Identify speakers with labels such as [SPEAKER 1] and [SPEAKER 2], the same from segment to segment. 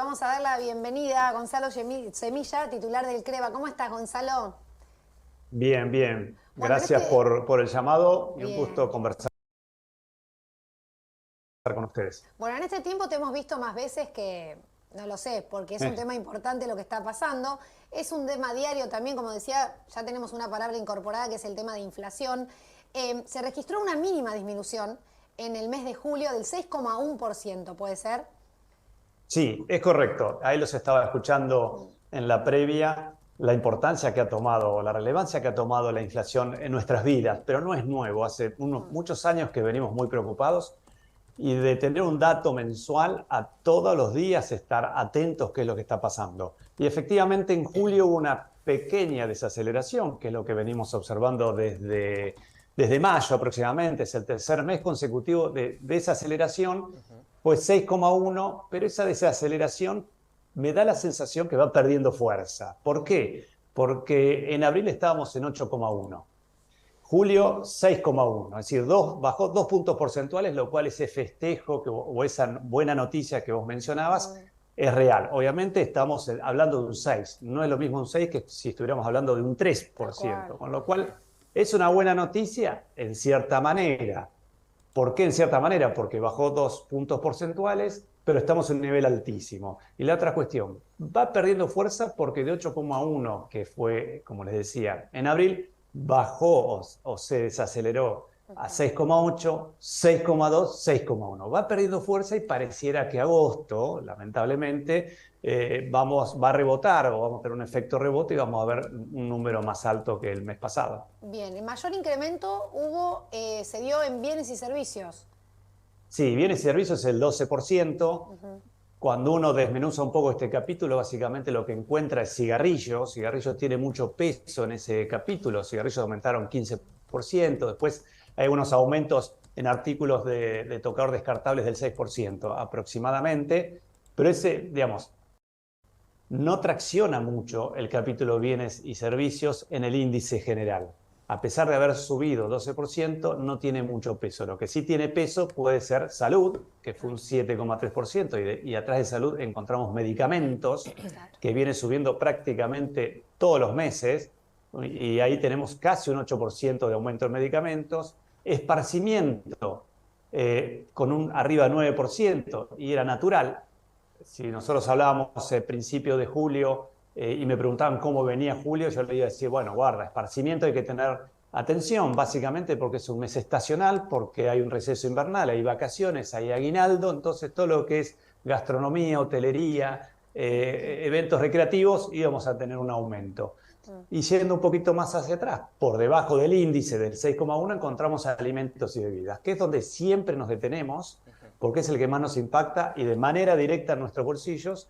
[SPEAKER 1] vamos a dar la bienvenida a Gonzalo Semilla, titular del CREVA. ¿Cómo estás, Gonzalo?
[SPEAKER 2] Bien, bien.
[SPEAKER 1] Bueno,
[SPEAKER 2] Gracias por el llamado y un gusto
[SPEAKER 1] Bien.
[SPEAKER 2] conversar con ustedes.
[SPEAKER 1] Bueno, en este tiempo te hemos visto más veces que, no lo sé, porque es un tema importante lo que está pasando. Es un tema diario también, como decía, ya tenemos una palabra incorporada que es el tema de inflación. Se registró una mínima disminución en el mes de julio del 6,1%, ¿puede ser?
[SPEAKER 2] Sí, es correcto. Ahí los estaba escuchando en la previa, la importancia que ha tomado, la relevancia que ha tomado la inflación en nuestras vidas, pero no es nuevo. Hace muchos años que venimos muy preocupados y de tener un dato mensual a todos los días estar atentos qué es lo que está pasando. Y efectivamente en julio hubo una pequeña desaceleración, que es lo que venimos observando desde mayo aproximadamente, es el tercer mes consecutivo de desaceleración, pues 6,1, pero esa desaceleración me da la sensación que va perdiendo fuerza. ¿Por qué? Porque en abril estábamos en 8,1. Julio 6,1, es decir, bajó 2 puntos porcentuales, lo cual ese festejo o esa buena noticia que vos mencionabas es real. Obviamente estamos hablando de un 6, no es lo mismo un 6 que si estuviéramos hablando de un
[SPEAKER 1] Tal cual.
[SPEAKER 2] 3%, con lo cual es una buena noticia en cierta manera. ¿Por qué en cierta manera? Porque bajó 2 puntos porcentuales, pero estamos en un nivel altísimo. Y la otra cuestión, va perdiendo fuerza porque de 8,1, que fue, como les decía, en abril, bajó o se desaceleró a 6,8, 6,2, 6,1. Va perdiendo fuerza y pareciera que agosto, lamentablemente, va a rebotar o vamos a tener un efecto rebote y vamos a ver un número más alto que el mes pasado.
[SPEAKER 1] Bien, el mayor incremento se dio en bienes y servicios.
[SPEAKER 2] Sí, bienes y servicios es el 12%. Cuando uno desmenuza un poco este capítulo, básicamente lo que encuentra es cigarrillos. Cigarrillos tiene mucho peso en ese capítulo. Cigarrillos aumentaron 15%. Después hay unos aumentos en artículos de tocador descartables del 6% aproximadamente. Pero ese, digamos, no tracciona mucho el capítulo bienes y servicios en el índice general. A pesar de haber subido 12%, no tiene mucho peso. Lo que sí tiene peso puede ser salud, que fue un 7,3%, y atrás de salud encontramos medicamentos,
[SPEAKER 1] Claro.
[SPEAKER 2] que viene subiendo prácticamente todos los meses, y ahí tenemos casi un 8% de aumento en medicamentos. Esparcimiento, con un arriba de 9%, y era natural. Si nosotros hablábamos a principio de julio y me preguntaban cómo venía julio, yo le iba a decir, bueno, guarda, esparcimiento hay que tener atención, básicamente porque es un mes estacional, porque hay un receso invernal, hay vacaciones, hay aguinaldo, entonces todo lo que es gastronomía, hotelería, eventos recreativos, íbamos a tener un aumento. Y yendo un poquito más hacia atrás, por debajo del índice del 6,1 encontramos alimentos y bebidas, que es donde siempre nos detenemos, porque es el que más nos impacta y de manera directa en nuestros bolsillos.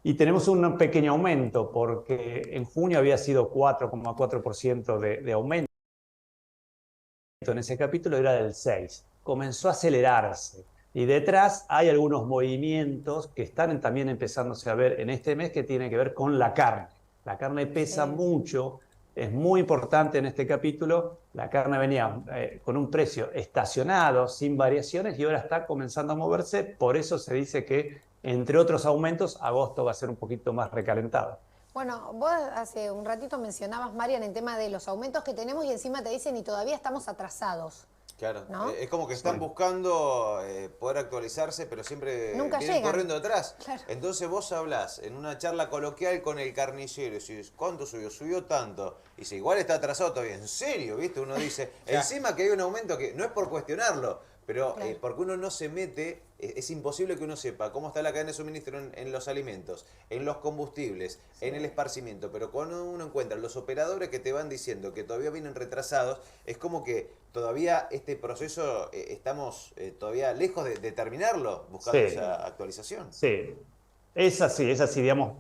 [SPEAKER 2] Y tenemos un pequeño aumento, porque en junio había sido 4,4% de aumento en ese capítulo, era del 6. Comenzó a acelerarse. Y detrás hay algunos movimientos que están también empezándose a ver en este mes que tiene que ver con la carne. La carne pesa
[SPEAKER 1] Sí.
[SPEAKER 2] mucho, es muy importante en este capítulo. La carne venía con un precio estacionado, sin variaciones, y ahora está comenzando a moverse. Por eso se dice que, entre otros aumentos, agosto va a ser un poquito más recalentado.
[SPEAKER 1] Bueno, vos hace un ratito mencionabas, Marian, el tema de los aumentos que tenemos y encima te dicen y todavía estamos atrasados,
[SPEAKER 3] Claro,
[SPEAKER 1] ¿no?
[SPEAKER 3] es como que
[SPEAKER 2] Sí.
[SPEAKER 3] están buscando poder actualizarse, pero siempre
[SPEAKER 1] Nunca
[SPEAKER 3] vienen
[SPEAKER 1] llegan.
[SPEAKER 3] corriendo atrás.
[SPEAKER 1] Claro.
[SPEAKER 3] Entonces vos hablás en una charla coloquial con el carnicero y decís, ¿cuánto subió? Subió tanto. Y dice, igual está atrasado todavía. ¿En serio? ¿Viste? Uno dice, encima que hay un aumento que no es por cuestionarlo, pero
[SPEAKER 1] Claro.
[SPEAKER 3] porque uno no se mete, es imposible que uno sepa cómo está la cadena de suministro en los alimentos, en los combustibles, en el esparcimiento. Pero cuando uno encuentra los operadores que te van diciendo que todavía vienen retrasados, es como que todavía este proceso estamos todavía lejos de terminarlo, buscando
[SPEAKER 2] Sí,
[SPEAKER 3] esa actualización.
[SPEAKER 2] sí. Es así, digamos.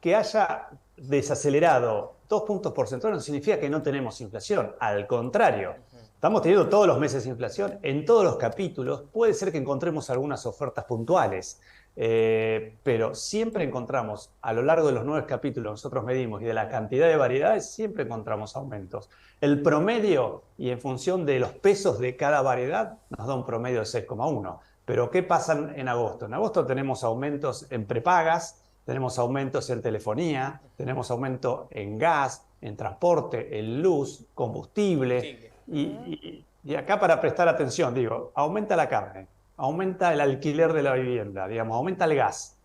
[SPEAKER 2] Que haya desacelerado 2 puntos porcentuales no significa que no tenemos inflación. Al contrario, estamos teniendo todos los meses inflación en todos los capítulos. Puede ser que encontremos algunas ofertas puntuales, pero siempre encontramos, a lo largo de los 9 capítulos nosotros medimos y de la cantidad de variedades, siempre encontramos aumentos. El promedio, y en función de los pesos de cada variedad, nos da un promedio de 6,1. Pero ¿qué pasa en agosto? En agosto tenemos aumentos en prepagas, tenemos aumentos en telefonía, tenemos aumento en gas, en transporte, en luz, combustible. Y acá para prestar atención, digo, aumenta la carne, aumenta el alquiler de la vivienda, digamos, aumenta el gas.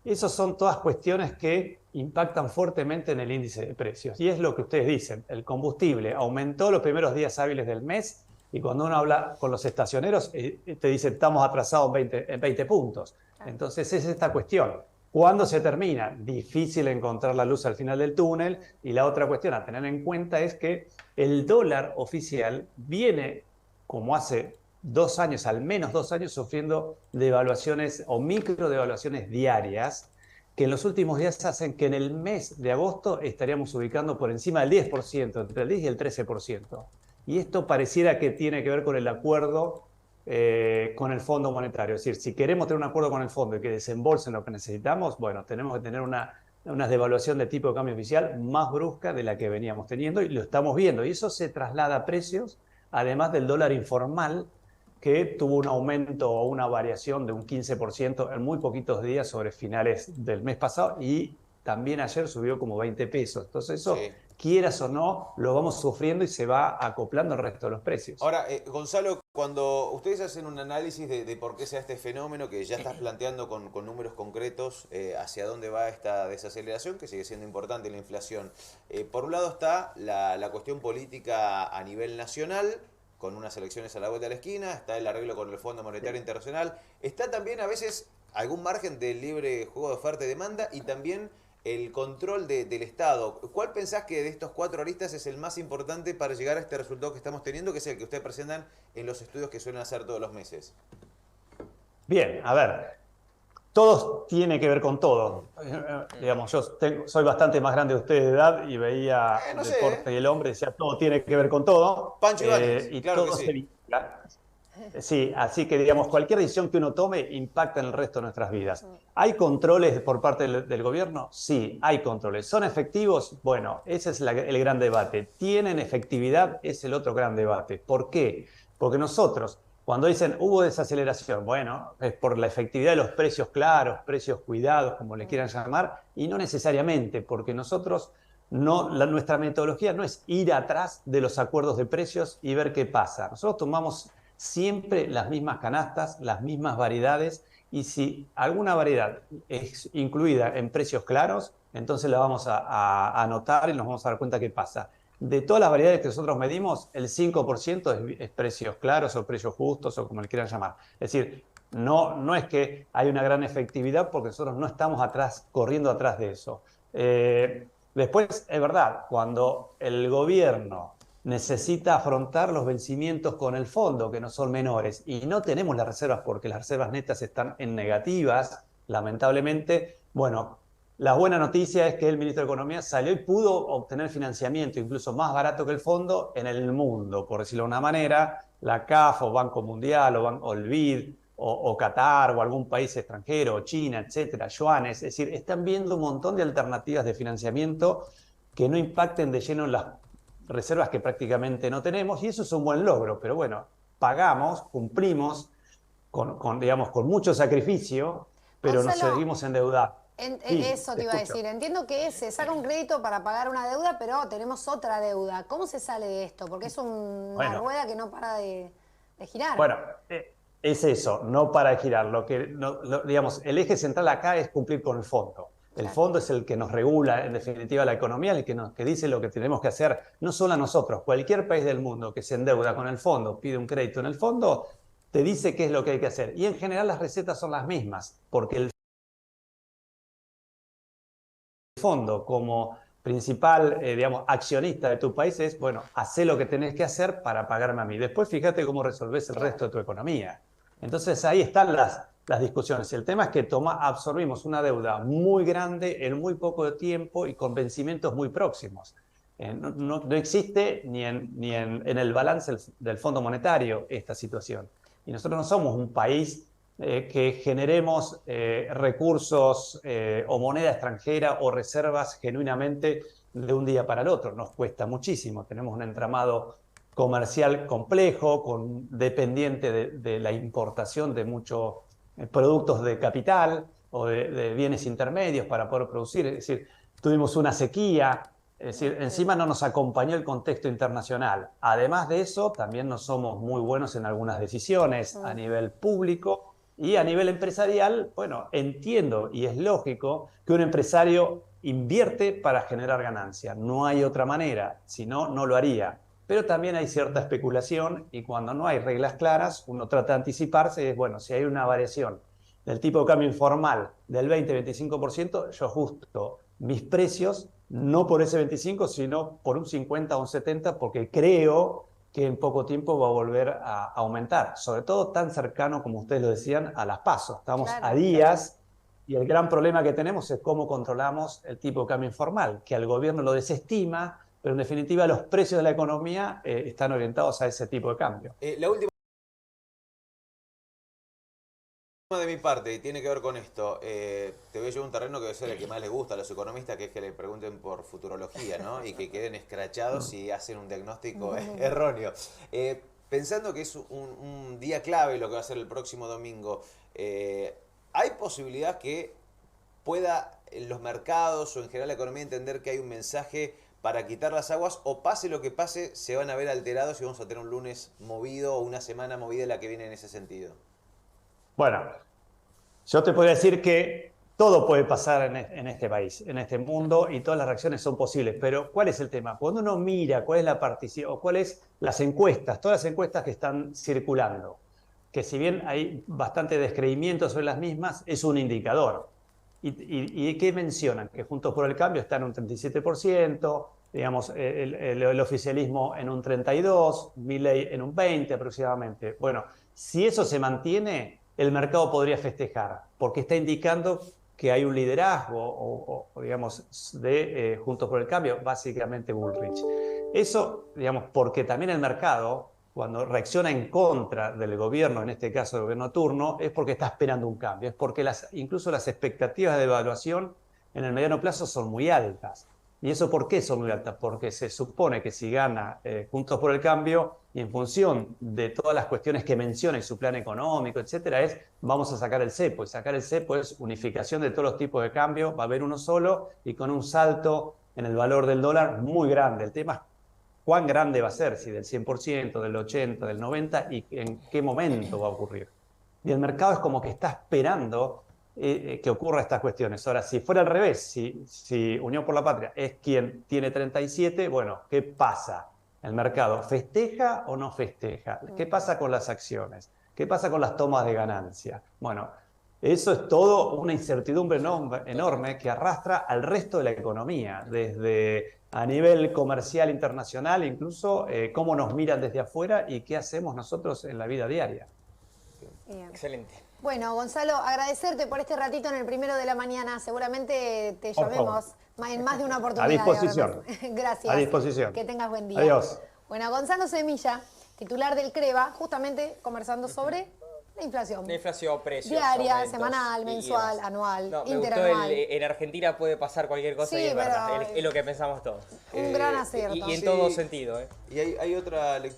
[SPEAKER 2] Esas son todas cuestiones que impactan fuertemente en el índice de precios. Y es lo que ustedes dicen, el combustible aumentó los primeros días hábiles del mes y cuando uno habla con los estacioneros te dicen estamos atrasados en 20 puntos. Entonces es esta cuestión. ¿Cuándo se termina? Difícil encontrar la luz al final del túnel. Y la otra cuestión a tener en cuenta es que el dólar oficial viene, como hace 2 años, al menos 2 años, sufriendo devaluaciones o micro devaluaciones diarias, que en los últimos días hacen que en el mes de agosto estaríamos ubicando por encima del 10%, entre el 10 y el 13%. Y esto pareciera que tiene que ver con el acuerdo con el Fondo Monetario. Es decir, si queremos tener un acuerdo con el fondo y que desembolsen lo que necesitamos, bueno, tenemos que tener una devaluación de tipo de cambio oficial más brusca de la que veníamos teniendo y lo estamos viendo. Y eso se traslada a precios, además del dólar informal, que tuvo un aumento o una variación de un 15% en muy poquitos días sobre finales del mes pasado y también ayer subió como 20 pesos. Entonces eso, sí, quieras o no, lo vamos sufriendo y se va acoplando al resto de los precios.
[SPEAKER 3] Ahora, Gonzalo, cuando ustedes hacen un análisis de por qué se da este fenómeno, que ya estás planteando con números concretos hacia dónde va esta desaceleración, que sigue siendo importante la inflación, por un lado está la cuestión política a nivel nacional, con unas elecciones a la vuelta de la esquina, está el arreglo con el Fondo Monetario Internacional, está también a veces algún margen de libre juego de oferta y demanda y también el control del Estado. ¿Cuál pensás que de estos 4 aristas es el más importante para llegar a este resultado que estamos teniendo, que es el que ustedes presentan en los estudios que suelen hacer todos los meses?
[SPEAKER 2] Bien, a ver, todo tiene que ver con todo. Digamos, yo soy bastante más grande de ustedes de edad y veía
[SPEAKER 3] No
[SPEAKER 2] Deporte
[SPEAKER 3] sé,
[SPEAKER 2] y el Hombre, decía todo tiene que ver con todo.
[SPEAKER 3] Pancho Ibáñez,
[SPEAKER 2] Y
[SPEAKER 3] claro
[SPEAKER 2] todo
[SPEAKER 3] que
[SPEAKER 2] se
[SPEAKER 3] sí.
[SPEAKER 2] vincula. Sí, así que digamos, cualquier decisión que uno tome impacta en el resto de nuestras vidas. ¿Hay controles por parte del gobierno? Sí, hay controles. ¿Son efectivos? Bueno, ese es el gran debate. ¿Tienen efectividad? Es el otro gran debate. ¿Por qué? Porque nosotros, cuando dicen hubo desaceleración, bueno, es por la efectividad de los precios claros, precios cuidados, como le quieran llamar, y no necesariamente, porque nosotros nuestra metodología no es ir atrás de los acuerdos de precios y ver qué pasa. Nosotros tomamos siempre las mismas canastas, las mismas variedades, y si alguna variedad es incluida en precios claros, entonces la vamos a anotar y nos vamos a dar cuenta qué pasa. De todas las variedades que nosotros medimos, el 5% es precios claros o precios justos o como le quieran llamar. Es decir, no es que hay una gran efectividad porque nosotros no estamos corriendo atrás de eso. Después, es verdad, cuando el gobierno necesita afrontar los vencimientos con el fondo, que no son menores, y no tenemos las reservas porque las reservas netas están en negativas, lamentablemente. Bueno, la buena noticia es que el ministro de Economía salió y pudo obtener financiamiento, incluso más barato que el fondo, en el mundo, por decirlo de una manera, la CAF o Banco Mundial o el BID o Qatar o algún país extranjero, o China, etcétera, yuanes. Es decir, están viendo un montón de alternativas de financiamiento que no impacten de lleno en las reservas que prácticamente no tenemos, y eso es un buen logro, pero bueno, pagamos, cumplimos digamos, con mucho sacrificio, pero nos
[SPEAKER 1] Gonzalo,
[SPEAKER 2] seguimos endeudando. Sí,
[SPEAKER 1] eso te iba a
[SPEAKER 2] escucho.
[SPEAKER 1] decir. Entiendo que se saca un crédito para pagar una deuda, pero tenemos otra deuda. ¿Cómo se sale de esto? Porque es una rueda que no para de girar.
[SPEAKER 2] Bueno, es eso, no para de girar. Digamos, el eje central acá es cumplir con el fondo. El fondo es el que nos regula, en definitiva, la economía, el que dice lo que tenemos que hacer, no solo a nosotros. Cualquier país del mundo que se endeuda con el fondo, pide un crédito en el fondo, te dice qué es lo que hay que hacer. Y en general las recetas son las mismas, porque el fondo, como principal, digamos, accionista de tu país, es, bueno, hacé lo que tenés que hacer para pagarme a mí. Después fíjate cómo resolvés el resto de tu economía. Entonces ahí están las discusiones. El tema es que absorbimos una deuda muy grande en muy poco tiempo y con vencimientos muy próximos. No existe ni en el balance del Fondo Monetario esta situación. Y nosotros no somos un país que generemos recursos o moneda extranjera o reservas genuinamente de un día para el otro. Nos cuesta muchísimo. Tenemos un entramado comercial complejo, dependiente de la importación de muchos productos de capital o de bienes intermedios para poder producir. Es decir, tuvimos una sequía, es decir, encima no nos acompañó el contexto internacional. Además de eso, también no somos muy buenos en algunas decisiones a nivel público y a nivel empresarial. Bueno, entiendo y es lógico que un empresario invierte para generar ganancia. No hay otra manera, si no, no lo haría. Pero también hay cierta especulación y cuando no hay reglas claras, uno trata de anticiparse y es, bueno, si hay una variación del tipo de cambio informal del 20-25%, yo ajusto mis precios no por ese 25, sino por un 50 o un 70, porque creo que en poco tiempo va a volver a aumentar, sobre todo tan cercano, como ustedes lo decían, a las PASO. Estamos a días y el gran problema que tenemos es cómo controlamos el tipo de cambio informal, que al gobierno lo desestima, pero en definitiva los precios de la economía están orientados a ese tipo de cambio.
[SPEAKER 3] La última de mi parte, y tiene que ver con esto, te voy a llevar un terreno que debe ser el que más les gusta a los economistas, que es que le pregunten por futurología, ¿no? Y que queden escrachados si hacen un diagnóstico erróneo. Pensando que es un día clave lo que va a ser el próximo domingo, ¿hay posibilidad que pueda en los mercados o en general la economía entender que hay un mensaje para quitar las aguas, o pase lo que pase, se van a ver alterados y vamos a tener un lunes movido o una semana movida la que viene en ese sentido?
[SPEAKER 2] Bueno, yo te puedo decir que todo puede pasar en este país, en este mundo, y todas las reacciones son posibles. Pero ¿cuál es el tema? Cuando uno mira cuál es la participación, o cuáles son las encuestas, todas las encuestas que están circulando, que si bien hay bastante descreimiento sobre las mismas, es un indicador. ¿Y qué mencionan? Que Juntos por el Cambio está en un 37%, digamos, el oficialismo en un 32%, Milei en un 20% aproximadamente. Bueno, si eso se mantiene, el mercado podría festejar, porque está indicando que hay un liderazgo, digamos, de Juntos por el Cambio, básicamente Bullrich. Eso, digamos, porque también el mercado, cuando reacciona en contra del gobierno, en este caso el gobierno turno, es porque está esperando un cambio, es porque incluso las expectativas de evaluación en el mediano plazo son muy altas. ¿Y eso por qué son muy altas? Porque se supone que si gana Juntos por el Cambio, y en función de todas las cuestiones que menciona en su plan económico, etcétera, es vamos a sacar el cepo. Y sacar el cepo es unificación de todos los tipos de cambio, va a haber uno solo y con un salto en el valor del dólar muy grande. El tema es cuán grande va a ser, si del 100%, del 80%, del 90%, y en qué momento va a ocurrir. Y el mercado es como que está esperando que ocurra estas cuestiones. Ahora, si fuera al revés, si Unión por la Patria es quien tiene 37, bueno, ¿qué pasa? ¿El mercado festeja o no festeja? ¿Qué pasa con las acciones? ¿Qué pasa con las tomas de ganancia? Bueno, eso es todo una incertidumbre enorme que arrastra al resto de la economía, desde a nivel comercial internacional, incluso cómo nos miran desde afuera y qué hacemos nosotros en la vida diaria.
[SPEAKER 1] Bien.
[SPEAKER 4] Excelente.
[SPEAKER 1] Bueno, Gonzalo, agradecerte por este ratito en el primero de la mañana. Seguramente te llamemos en más de una oportunidad.
[SPEAKER 2] A disposición.
[SPEAKER 1] Gracias.
[SPEAKER 2] A disposición.
[SPEAKER 1] Que tengas buen día.
[SPEAKER 2] Adiós.
[SPEAKER 1] Bueno, Gonzalo Semilla, titular del CREVA, justamente conversando sobre la inflación.
[SPEAKER 4] La inflación, precios,
[SPEAKER 1] Diaria,
[SPEAKER 4] aumentos,
[SPEAKER 1] semanal,
[SPEAKER 4] y
[SPEAKER 1] mensual,
[SPEAKER 4] demás.
[SPEAKER 1] anual,
[SPEAKER 4] No, me
[SPEAKER 1] interanual.
[SPEAKER 4] gustó en Argentina puede pasar cualquier cosa,
[SPEAKER 1] Sí,
[SPEAKER 4] y es verdad,
[SPEAKER 1] pero
[SPEAKER 4] es lo que pensamos todos.
[SPEAKER 1] Un gran acierto.
[SPEAKER 4] Y en
[SPEAKER 3] Sí.
[SPEAKER 4] todo sentido.
[SPEAKER 3] Y hay otra lectura.